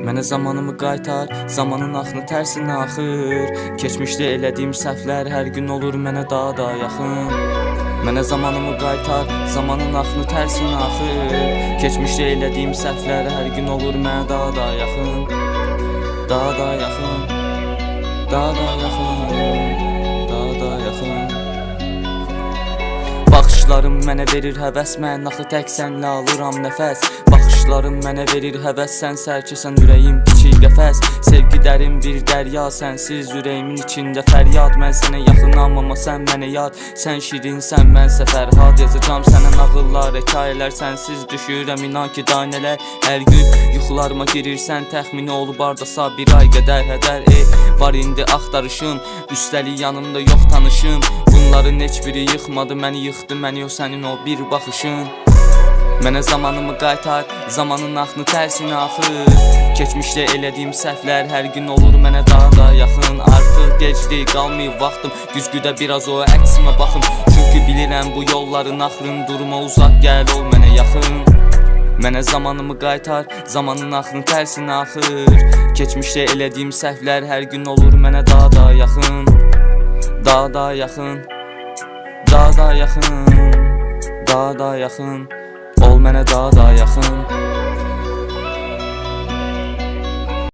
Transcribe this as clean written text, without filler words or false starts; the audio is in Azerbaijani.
Mənə zamanımı qaytar, zamanın axını tərsinə axır. Keçmişdə elədiyim səhvlər hər gün olur mənə daha da yaxın. Mənə zamanımı qaytar, zamanın axını tərsinə axır. Keçmişdə elədiyim səhvlər hər gün olur mənə daha da yaxın. Daha da yaxın, daha da yaxın, daha da yaxın. Baxışlarım mənə verir həvəs, mən axı tək sənlə alıram nəfəs. Baxışlarım mənə verir həvəs, sən sərkəsən ürəyim kiçik qəfəs. Sevgi dərin bir dərya, sənsiz ürəyimin içində fəryad. Mən sənə yaxınam amma sən mənə yad, sən şirinsən mənsə Fərhad. Yazacam sənə nağıllar, hekayələr, sənsiz düşürəm inan ki danələr. Hər gün yuxularıma girirsən, təxmini olub ardasa bir ay qədər hədər. Var indi axtarışım, üstəlik yanımda yox tanışım. Bunların heç biri yıxmadı məni, yıxdı məni o sənin o bir baxışın. Mənə zamanımı qaytar, zamanın axını tərsinə axır. Keçmişdə elədiyim səhvlər hər gün olur mənə daha da yaxın. Artıq gecdir, qalmayıb vaxtım, güzgüdə biraz o əksimə baxım. Çünki bilirəm bu yolların axırın, durma uzaq gəl ol mənə yaxın. Mənə zamanımı qaytar, zamanın axını tərsinə axır. Keçmişdə elədiyim səhvlər hər gün olur mənə daha da yaxın. Daha da yaxın, daha da yaxın, daha da yaxın. Ol mənə daha da yaxın.